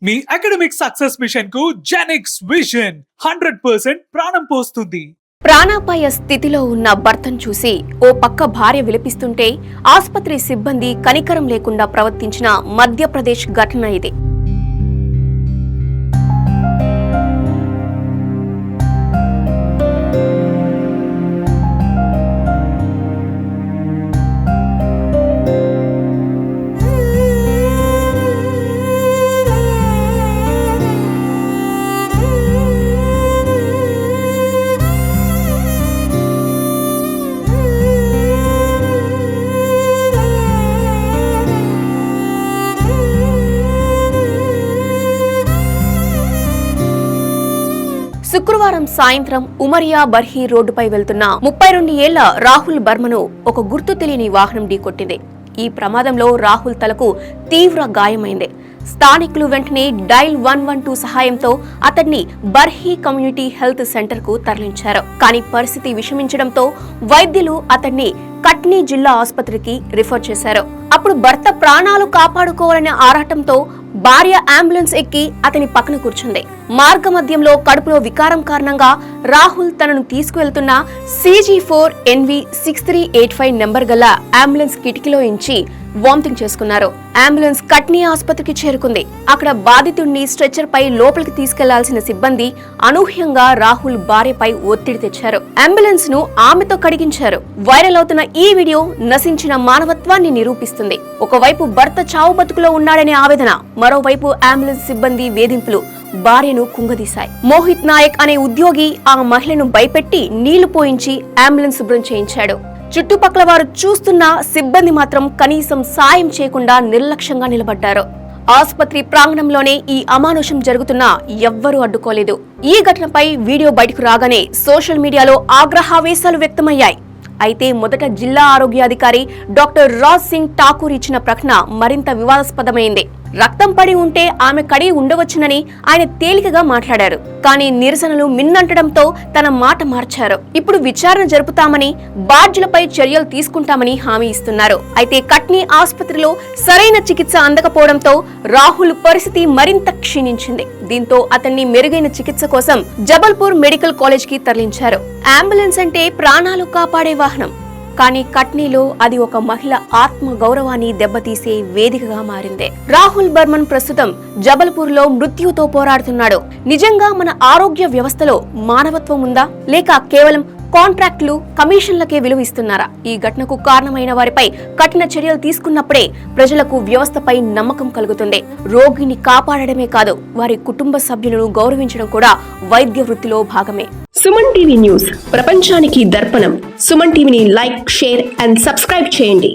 మీ academic success machine కు జెనిక్స్ vision 100% ప్రాణం పోస్తుంది. ప్రాణాపాయ స్థితిలో ఉన్న భర్తను చూసి ఓ పక్క భార్య విలపిస్తుంటే ఆసుపత్రి సిబ్బంది కనికరం లేకుండా ప్రవర్తించిన మధ్యప్రదేశ్ ఘటన ఇది. శుక్రవారం సాయంత్రం ఉమరియా బర్హీ రోడ్డుపై వెళ్తున్న 32 ఏళ్ల రాహుల్ బర్మను ఒక గుర్తు తెలియని వాహనం ఢీకొట్టింది. ఈ ప్రమాదంలో రాహుల్ తలకు తీవ్ర గాయమైంది. స్థానికులు వెంటనే డైల్ 112 సహాయంతో అతన్ని బర్హీ కమ్యూనిటీ హెల్త్ సెంటర్ కు తరలించారు. కానీ పరిస్థితి విషమించడంతో వైద్యులు అతన్ని కట్నీ జిల్లా ఆసుపత్రికి రిఫర్ చేశారు. అప్పుడు భర్త ప్రాణాలు కాపాడుకోవాలనే ఆరాటంతో భార్య అంబులెన్స్ ఎక్కి అతని పక్కన కూర్చుంది. మార్గ మధ్యంలో కడుపులో వికారం కారణంగా రాహుల్ తనను తీసుకువెళ్తున్న CG4NV6385 నెంబర్ గల అంబులెన్స్ కిటికీలో ఇంచి వామిటింగ్ చేసుకున్నారు. అంబులెన్స్ కట్నీ ఆసుపత్రికి చేరుకుంది. అక్కడ బాధితుడిని స్ట్రెచర్ పై లోపలికి తీసుకెళ్లాల్సిన సిబ్బంది అనూహ్యంగా రాహుల్ భార్యపై ఒత్తిడి తెచ్చారు. అంబులెన్స్ ను ఆమెతో కడిగించారు. వైరల్ అవుతున్న ఈ వీడియో నశించిన మానవత్వాన్ని నిరూపిస్తుంది. ఒకవైపు భర్త చావు బతుకులో ఉన్నాడనే ఆవేదన, మరోవైపు అంబులెన్స్ సిబ్బంది వేధింపులు భార్యను కుంగదీశాయి. మోహిత్ నాయక్ అనే ఉద్యోగి ఆ మహిళను భయపెట్టి నీళ్లు పోయించి అంబులెన్స్ శుభ్రం చేయించాడు. చుట్టుపక్కల వారు చూస్తున్న సిబ్బంది మాత్రం కనీసం సాయం చేయకుండా నిర్లక్ష్యంగా నిలబడ్డారు. ఆసుపత్రి ప్రాంగణంలోనే ఈ అమానుషం జరుగుతున్నా ఎవ్వరూ అడ్డుకోలేదు. ఈ ఘటనపై వీడియో బయటకు రాగానే సోషల్ మీడియాలో ఆగ్రహావేశాలు వ్యక్తమయ్యాయి. అయితే మొదట జిల్లా ఆరోగ్యాధికారి డాక్టర్ రాజ్ సింగ్ ఠాకూర్ ఇచ్చిన ప్రకటన మరింత వివాదాస్పదమైంది. రక్తం పడి ఉంటే ఆమె కడిగి ఉండవచ్చునని ఆయన తేలికగా మాట్లాడారు. కానీ నిరసనలు మిన్నంటడంతో తన మాట మార్చారు. ఇప్పుడు విచారణ జరుపుతామని, బాధ్యులపై చర్యలు తీసుకుంటామని హామీ ఇస్తున్నారు. అయితే కట్నీ ఆసుపత్రిలో సరైన చికిత్స అందకపోవడంతో రాహుల్ పరిస్థితి మరింత క్షీణించింది. దీంతో అతన్ని మెరుగైన చికిత్స కోసం జబల్పూర్ మెడికల్ కాలేజ్ కి తరలించారు. అంబులెన్స్ అంటే ప్రాణాలు కాపాడే వాహనం. కానీ కట్నీలో అది ఒక మహిళ ఆత్మ గౌరవాన్ని దెబ్బతీసే వేదికగా మారింది. రాహుల్ బర్మన్ ప్రస్తుతం జబల్పూర్ లో మృత్యుతో పోరాడుతున్నాడు. నిజంగా మన ఆరోగ్య వ్యవస్థలో మానవత్వం ఉందా, లేక కేవలం కాంట్రాక్టులు, కమిషన్లకే విలువ ఇస్తున్నారా? ఈ ఘటనకు కారణమైన వారిపై కఠిన చర్యలు తీసుకున్నప్పుడే ప్రజలకు వ్యవస్థపై నమ్మకం కలుగుతుంది. రోగిని కాపాడడమే కాదు, వారి కుటుంబ సభ్యులను గౌరవించడం కూడా వైద్య వృత్తిలో భాగమే. సుమన్ టీవీ న్యూస్ ప్రపంచానికి దర్పణం. సుమన్ టీవీని లైక్, షేర్ అండ్ సబ్స్క్రైబ్ చేయండి.